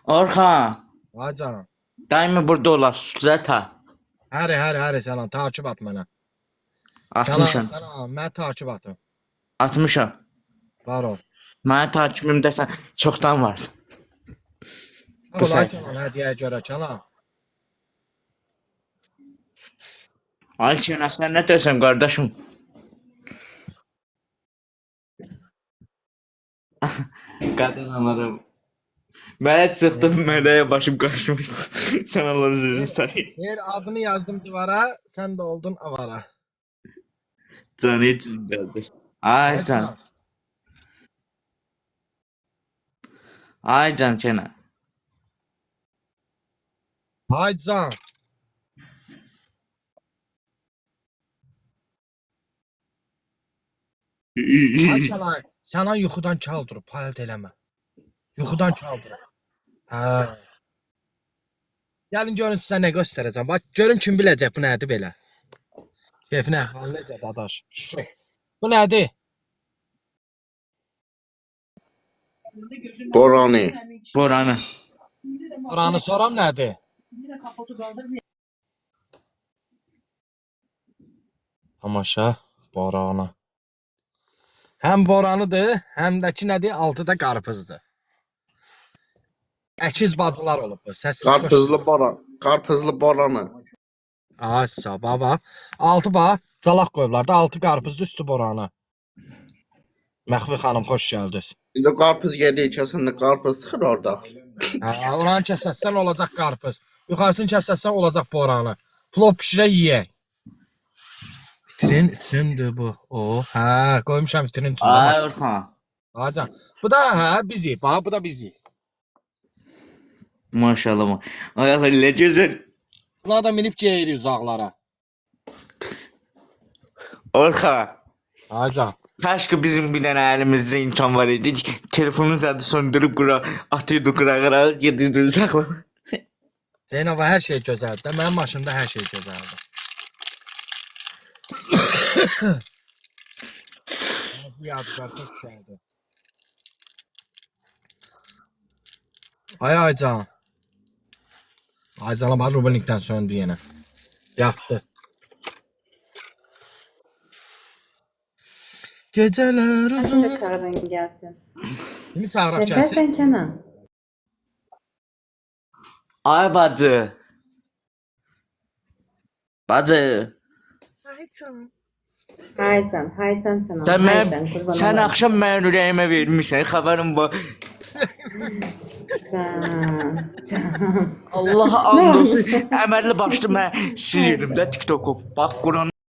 Orhan, Hacan. daimi burada olar. Zata. Həri, salam, takip at mənə. Atmışam. Salam, mənə takip atın. Atmışam. Var ol. Mənim takibimdə çoxdan var. Bu Olay sayfa. Canan, hədiyyə görə Canan. Ay Kenan, sən nə deyirsən qardaşım? Qadın anlarım. Mənə çıxdı, mələyə başım qaşmış. Sən Allah üzrünü sayın. Yer adını yazdım divara, sən də oldun avara. Canı için geldi. Ay can. Ay can Kenan. Hacan. Hacan, sana yuxudan çaldırıb, payalt eləmə. Yuxudan çaldırıb. Hə. Gəlin görün sizə nə göstərəcəm. Bax, görün kim biləcək bu nədir belə. Keyfin əhvalı necə dadaş? Şu. Bu nədir? Borani. Boranı. Oranı soram nədir? Tamaşa boranı. Həm boranıdır, həm də ki nədir? Altı da qarpızdır. Əkiz bacılar olub bu. Səssiz Karpızlı boran. Karpızlı boranı. Ay sağ baba. Altı bax, calaq qoyublar da altı qarpızlı üstü boranı. Məxfi xanım xoş gəldiniz. Bir de karpız yedi içerisinde karpız sıkır orada. Hə, oranı kəsəsən olacaq qarpız. Yuxarısını kəsəsən olacaq boranı. Plov bişirək yeyək. Vitrin üçündür bu. O, hə, qoymuşam vitrin içində. Ay Orhan. Hacan. Bu da hə bizi. Bax bu da bizi. Maşallah. Ayaklar ile güzel. Buna da minib geyirik uzaqlara. Orhan. Hacan. Keşke bizim bir tane elimizde imkan var idi. Telefonun zaten söndürüp atıyorduk kıra gidiyordu uzaklara. Zeynəb hər şey gözəldir. Mənim maşında hər şey gözəldir. Nazlı yadgar xoş gəldi. Ay Aycan. Aycan'a bax Rubenikdən söndü yenə. Yatdı. Gecələr Sen uzun. de çağırın gelsin. Kimi çağıraq Yeter gəlsin? sen Kenan. Ay bacı. Bacı. Haycan sen al. Sen, Haycan kurban sen olayım. akşam mənim ürəyimə vermişsən. Xəbərim var. Can. Allah and olsun. Əməlli başlı mən silirdim də TikTok'u. Bax Quran